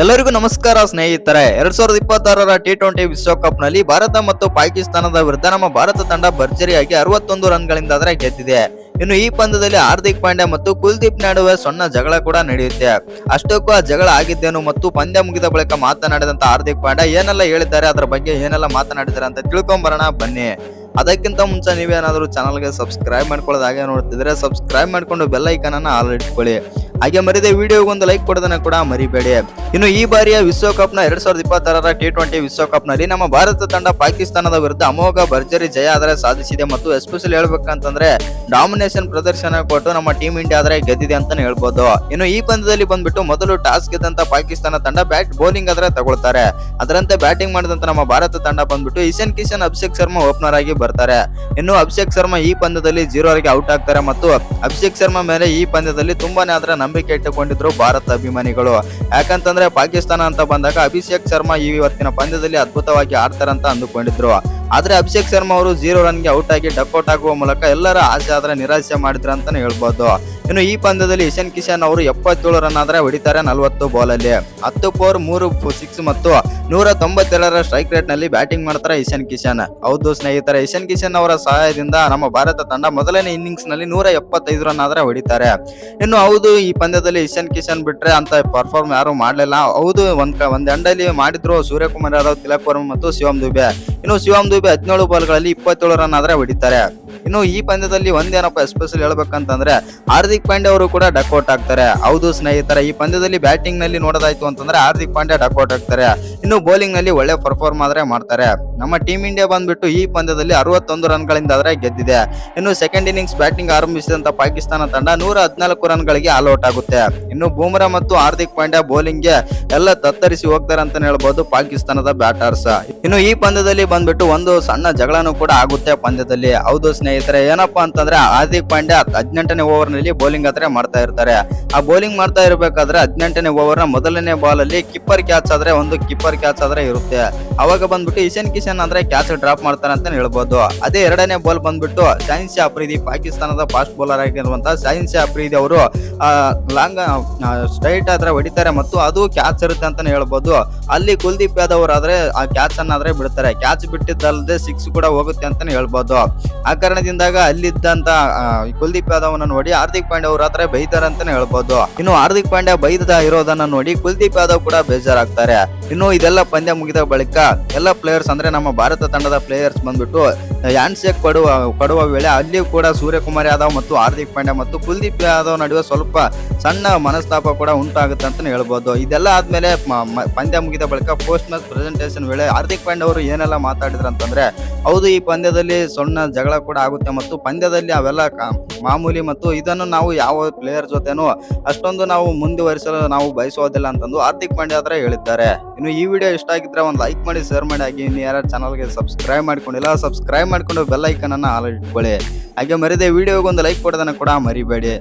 ಎಲ್ಲರಿಗೂ ನಮಸ್ಕಾರ ಸ್ನೇಹಿತರೆ. 2026ರ T20 ವಿಶ್ವಕಪ್ ನಲ್ಲಿ ಭಾರತ ಮತ್ತು ಪಾಕಿಸ್ತಾನದ ವಿರುದ್ಧ ನಮ್ಮ ಭಾರತ ತಂಡ ಭರ್ಜರಿಯಾಗಿ 61 ರನ್ಗಳಿಂದ ಗೆದ್ದಿದೆ. ಇನ್ನು ಈ ಪಂದ್ಯದಲ್ಲಿ ಹಾರ್ದಿಕ್ ಪಾಂಡ್ಯ ಮತ್ತು ಕುಲ್ದೀಪ್ ನಡುವೆ ಸಣ್ಣ ಜಗಳ ಕೂಡ ನಡೆಯುತ್ತೆ. ಅಷ್ಟಕ್ಕೂ ಆ ಜಗಳ ಆಗಿದ್ದೇನು ಮತ್ತು ಪಂದ್ಯ ಮುಗಿದ ಬಳಿಕ ಮಾತನಾಡಿದಂತ ಹಾರ್ದಿಕ್ ಪಾಂಡ್ಯ ಏನೆಲ್ಲ ಹೇಳಿದ್ದಾರೆ, ಅದರ ಬಗ್ಗೆ ಏನೆಲ್ಲ ಮಾತನಾಡಿದ್ದಾರೆ ಅಂತ ತಿಳ್ಕೊಂಬರೋಣ ಬನ್ನಿ. ಅದಕ್ಕಿಂತ ಮುಂಚೆ ನೀವೇನಾದರೂ ಚಾನಲ್ಗೆ ಸಬ್ಸ್ಕ್ರೈಬ್ ಮಾಡ್ಕೊಳ್ಳೋದು ಹಾಗೆ ನೋಡ್ತಿದ್ರೆ ಸಬ್ಸ್ಕ್ರೈಬ್ ಮಾಡ್ಕೊಂಡು ಬೆಲ್ ಐಕನ್ ಅನ್ನ ಆಲ್ ಇಟ್ಕೊಳ್ಳಿ. ಹಾಗೆ ಮರಿದೆ ವಿಡಿಯೋಗೊಂದು ಲೈಕ್ ಕೊಡೋದನ್ನ ಕೂಡ ಮರಿಬೇಡಿ. ಇನ್ನು ಈ ಬಾರಿಯ ವಿಶ್ವಕಪ್ನ 2026ರ T20 ವಿಶ್ವಕಪ್ ನಲ್ಲಿ ನಮ್ಮ ಭಾರತ ತಂಡ ಪಾಕಿಸ್ತಾನದ ವಿರುದ್ಧ ಅಮೋಘ ಭರ್ಜರಿ ಜಯ ಸಾಧಿಸಿದೆ ಮತ್ತು ಎಸ್ಪೆಷಲಿ ಹೇಳ್ಬೇಕಂತಂದ್ರೆ ಡಾಮಿನೇಷನ್ ಪ್ರದರ್ಶನ ಕೊಟ್ಟು ನಮ್ಮ ಟೀಮ್ ಇಂಡಿಯಾ ಗೆದ್ದಿದೆ ಅಂತಾನೆ ಹೇಳ್ಬೋದು. ಇನ್ನು ಈ ಪಂದ್ಯದಲ್ಲಿ ಬಂದ್ಬಿಟ್ಟು ಮೊದಲು ಟಾಸ್ ಗೆದ್ದಂತ ಪಾಕಿಸ್ತಾನ ತಂಡ ಬೌಲಿಂಗ್ ತಗೊಳ್ತಾರೆ. ಅದರಂತೆ ಬ್ಯಾಟಿಂಗ್ ಮಾಡಿದಂತ ನಮ್ಮ ಭಾರತ ತಂಡ ಬಂದ್ಬಿಟ್ಟು ಇಶಾನ್ ಕಿಶನ್, ಅಭಿಷೇಕ್ ಶರ್ಮಾ ಓಪನರ್ ಆಗಿ ಬರ್ತಾರೆ. ಇನ್ನು ಅಭಿಷೇಕ್ ಶರ್ಮಾ ಈ ಪಂದ್ಯದಲ್ಲಿ 0 ಗೆ ಔಟ್ ಆಗ್ತಾರೆ ಮತ್ತು ಅಭಿಷೇಕ್ ಶರ್ಮಾ ಮೇಲೆ ಈ ಪಂದ್ಯದಲ್ಲಿ ತುಂಬಾನೇ ನಂಬಿಕೆ ಇಟ್ಟುಕೊಂಡಿದ್ರು ಭಾರತ ಅಭಿಮಾನಿಗಳು. ಯಾಕಂತಂದ್ರೆ ಪಾಕಿಸ್ತಾನ ಅಂತ ಬಂದಾಗ ಅಭಿಷೇಕ್ ಶರ್ಮಾ ಇವತ್ತಿನ ಪಂದ್ಯದಲ್ಲಿ ಅದ್ಭುತವಾಗಿ ಆಡ್ತಾರಂತ ಅಂದುಕೊಂಡಿದ್ರು. ಆದ್ರೆ ಅಭಿಷೇಕ್ ಶರ್ಮಾ ಅವರು 0 ರನ್ಗೆ ಔಟ್ ಆಗಿ ಡಕ್ಔಟ್ ಆಗುವ ಮೂಲಕ ಎಲ್ಲರ ಆಸೆ ನಿರಾಶೆ ಮಾಡಿದ್ರು ಅಂತಾನೆ ಹೇಳ್ಬೋದು. ಇನ್ನು ಈ ಪಂದ್ಯದಲ್ಲಿ ಇಶಾನ್ ಕಿಶನ್ ಅವರು 77 ರನ್ ಹೊಡಿತಾರೆ 40 ಬಾಲ್ ಅಲ್ಲಿ. 10 4 3 6 ಮತ್ತು 192ರ ಸ್ಟ್ರೈಕ್ ರೇಟ್ ನಲ್ಲಿ ಬ್ಯಾಟಿಂಗ್ ಮಾಡ್ತಾರೆ ಇಶಾನ್ ಕಿಶನ್. ಹೌದು ಸ್ನೇಹಿತರೆ, ಇಶಾನ್ ಕಿಶನ್ ಅವರ ಸಹಾಯದಿಂದ ನಮ್ಮ ಭಾರತ ತಂಡ ಮೊದಲನೇ ಇನ್ನಿಂಗ್ಸ್ ನಲ್ಲಿ 175 ರನ್ ಹೊಡಿತಾರೆ. ಇನ್ನು ಹೌದು, ಈ ಪಂದ್ಯದಲ್ಲಿ ಇಶಾನ್ ಕಿಶನ್ ಬಿಟ್ರೆ ಅಂತ ಪರ್ಫಾರ್ಮ್ ಯಾರು ಮಾಡ್ಲಿಲ್ಲ. ಹೌದು, ಒಂದ್ ಎಂಡಲ್ಲಿ ಮಾಡಿದ್ರು ಸೂರ್ಯಕುಮಾರ್ ಯಾದವ್, ತಿಲಕ್ ವರ್ಮಾ ಮತ್ತು ಶಿವಮ್ ದುಬೆ. ಇನ್ನು ಶಿವಮ್ ದುಬೆ 17 ಬಾಲ್ಗಳಲ್ಲಿ 27 ರನ್ ಹೊಡಿತಾರೆ. ಇನ್ನು ಈ ಪಂದ್ಯದಲ್ಲಿ ಒಂದೇನಪ್ಪ ಎಸ್ಪೆಷಲ್ ಹೇಳ್ಬೇಕಂತಂದ್ರೆ ಹಾರ್ದಿಕ್ ಪಾಂಡ್ಯ ಅವರು ಕೂಡ ಡಕ್ಔಟ್ ಆಗ್ತಾರೆ. ಹೌದು ಸ್ನೇಹಿತರೆ, ಈ ಪಂದ್ಯದಲ್ಲಿ ಬ್ಯಾಟಿಂಗ್ ನಲ್ಲಿ ನೋಡೋದಾಯ್ತು ಅಂತಂದ್ರೆ ಹಾರ್ದಿಕ್ ಪಾಂಡ್ಯ ಡಕ್ಔಟ್ ಆಗ್ತಾರೆ. ಇನ್ನು ಬೌಲಿಂಗ್ ನಲ್ಲಿ ಒಳ್ಳೆ ಪರ್ಫಾರ್ಮ್ ಮಾಡ್ತಾರೆ. ನಮ್ಮ ಟೀಮ್ ಇಂಡಿಯಾ ಬಂದ್ಬಿಟ್ಟು ಈ ಪಂದ್ಯದಲ್ಲಿ 61 ರನ್ಗಳಿಂದ ಗೆದ್ದಿದೆ. ಇನ್ನು ಸೆಕೆಂಡ್ ಇನ್ನಿಂಗ್ಸ್ ಬ್ಯಾಟಿಂಗ್ ಆರಂಭಿಸಿದಂತ ಪಾಕಿಸ್ತಾನ ತಂಡ 114 ರನ್ಗಳಿಗೆ ಆಲ್ ಔಟ್ ಆಗುತ್ತೆ. ಇನ್ನು ಬೂಮ್ರಾ ಮತ್ತು ಹಾರ್ದಿಕ್ ಪಾಂಡ್ಯ ಬೌಲಿಂಗ್ ಗೆ ಎಲ್ಲ ತತ್ತರಿಸಿ ಹೋಗ್ತಾರೆ ಅಂತ ಹೇಳ್ಬಹುದು ಪಾಕಿಸ್ತಾನದ ಬ್ಯಾಟರ್ಸ್. ಇನ್ನು ಈ ಪಂದ್ಯದಲ್ಲಿ ಬಂದ್ಬಿಟ್ಟು ಒಂದು ಸಣ್ಣ ಜಗಳನೂ ಕೂಡ ಆಗುತ್ತೆ ಪಂದ್ಯದಲ್ಲಿ. ಹೌದು ಸ್ನೇಹಿತರೆ, ಏನಪ್ಪಾ ಅಂತಂದ್ರೆ ಹಾರ್ದಿಕ್ ಪಾಂಡ್ಯ 18ನೇ ಓವರ್ ನಲ್ಲಿ ಬೌಲಿಂಗ್ ಮಾಡ್ತಾ ಇರ್ತಾರೆ. ಆ ಬೌಲಿಂಗ್ ಮಾಡ್ತಾ ಇರಬೇಕಾದ್ರೆ 18ನೇ ಓವರ್ ನ ಮೊದಲನೇ ಬಾಲ್ ಅಲ್ಲಿ ಕಿಪ್ಪರ್ ಕ್ಯಾಚ್ ಇರುತ್ತೆ. ಅವಾಗ ಬಂದ್ಬಿಟ್ಟು ಇಶಾನ್ ಕಿಶನ್ ಕ್ಯಾಚ್ ಡ್ರಾಪ್ ಮಾಡ್ತಾರೆ ಅಂತ ಹೇಳ್ಬೋದು. ಅದೇ ಎರಡನೇ ಬಾಲ್ ಬಂದ್ಬಿಟ್ಟು ಶಾಹಿನ್ ಶಾ ಅಫ್ರಿದಿ, ಪಾಕಿಸ್ತಾನದ ಫಾಸ್ಟ್ ಬೌಲರ್ ಆಗಿರುವಂತಹ ಶಾಹಿನ್ ಶಾ ಅಫ್ರಿದಿ ಅವರು ಲಾಂಗ್ ಸ್ಟ್ರೈಟ್ ಹೊಡಿತಾರೆ ಮತ್ತು ಅದು ಕ್ಯಾಚ್ ಇರುತ್ತೆ ಅಂತಾನೆ ಹೇಳ್ಬೋದು. ಅಲ್ಲಿ ಕುಲ್ದೀಪ್ ಯಾದವ್ ಅವರಾದ್ರೆ ಆ ಕ್ಯಾಚ್ ಬಿಡ್ತಾರೆ. ಕ್ಯಾಚ್ ಬಿಟ್ಟಿದ್ದಲ್ಲದೆ 6 ಕೂಡ ಹೋಗುತ್ತೆ ಅಂತಾನೆ ಹೇಳ್ಬೋದು. ಆ ಕಾರಣದಿಂದಾಗ ಅಲ್ಲಿದ್ದಂತ ಕುಲ್ದೀಪ್ ಯಾದವ್ ನೋಡಿ ಹಾರ್ದಿಕ್ ಪಾಂಡ್ಯ ಅವ್ರ ಬೈತಾರೆ ಅಂತಾನೆ ಹೇಳ್ಬೋದು. ಇನ್ನು ಹಾರ್ದಿಕ್ ಪಾಂಡ್ಯ ಬೈದ ಇರೋದನ್ನ ನೋಡಿ ಕುಲ್ದೀಪ್ ಯಾದವ್ ಕೂಡ ಬೇಜಾರಾಗ್ತಾರೆ. ಇನ್ನು ಇದೆಲ್ಲ ಪಂದ್ಯ ಮುಗಿದ ಬಳಿಕ ಎಲ್ಲ ಪ್ಲೇಯರ್ಸ್ ಅಂದ್ರೆ ನಮ್ಮ ಭಾರತ ತಂಡದ ಪ್ಲೇಯರ್ಸ್ ಬಂದ್ಬಿಟ್ಟು ಹ್ಯಾಂಡ್ ಶೇಕ್ ಕೊಡುವ ವೇಳೆ ಅಲ್ಲಿ ಕೂಡ ಸೂರ್ಯಕುಮಾರ್ ಯಾದವ್ ಮತ್ತು ಹಾರ್ದಿಕ್ ಪಾಂಡ್ಯ ಮತ್ತು ಕುಲ್ದೀಪ್ ಯಾದವ್ ನಡುವೆ ಸ್ವಲ್ಪ ಸಣ್ಣ ಮನಸ್ತಾಪ ಕೂಡ ಉಂಟಾಗುತ್ತೆ ಅಂತಾನೆ ಹೇಳ್ಬೋದು. ಇದೆಲ್ಲ ಆದ್ಮೇಲೆ ಪಂದ್ಯ ಮುಗಿದ ಬಳಿಕ ಪೋಸ್ಟ್ ಮ್ಯಾಚ್ ಪ್ರೆಸೆಂಟೇಷನ್ ವೇಳೆ ಹಾರ್ದಿಕ್ ಪಾಂಡ್ಯ ಅವರು ಏನೆಲ್ಲ ಮಾತಾಡಿದ್ರು ಅಂತಂದ್ರೆ, ಹೌದು, ಈ ಪಂದ್ಯದಲ್ಲಿ ಸಣ್ಣ ಜಗಳ ಕೂಡ ಆಗುತ್ತೆ ಮತ್ತು ಪಂದ್ಯದಲ್ಲಿ ಅವೆಲ್ಲ ಮಾಮೂಲಿ ಮತ್ತು ಇದನ್ನು ನಾವು ಯಾವ ಪ್ಲೇಯರ್ ಜೊತೆನೂ ಅಷ್ಟೊಂದು ನಾವು ಮುಂದುವರಿಸಲು ನಾವು ಬಯಸೋದಿಲ್ಲ ಅಂತಂದು ಹಾರ್ದಿಕ್ ಪಾಂಡ್ಯ ಹೇಳಿದ್ದಾರೆ. ಇನ್ನು ಈ ವಿಡಿಯೋ ಇಷ್ಟ ಆಗಿದ್ರೆ ಒಂದು ಲೈಕ್ ಮಾಡಿ, ಶೇರ್ ಮಾಡಿ. ಹಾಗೆ ಇನ್ನು ಯಾರು ಚಾನಲ್ಗೆ ಸಬ್ಸ್ಕ್ರೈಬ್ ಮಾಡ್ಕೊಂಡಿಲ್ಲ ಸಬ್ಸ್ಕ್ರೈಬ್ ಮಾಡ್ಕೊಂಡು ಬೆಲ್ ಐಕನ್ ಅನ್ನ ಆಲ್ ಇಟ್ಕೊಳ್ಳಿ. ಹಾಗೆ ಮರಿದೆ ವಿಡಿಯೋಗೊಂದು ಲೈಕ್ ಕೊಡೋದನ್ನ ಕೂಡ ಮರಿಬೇಡಿ.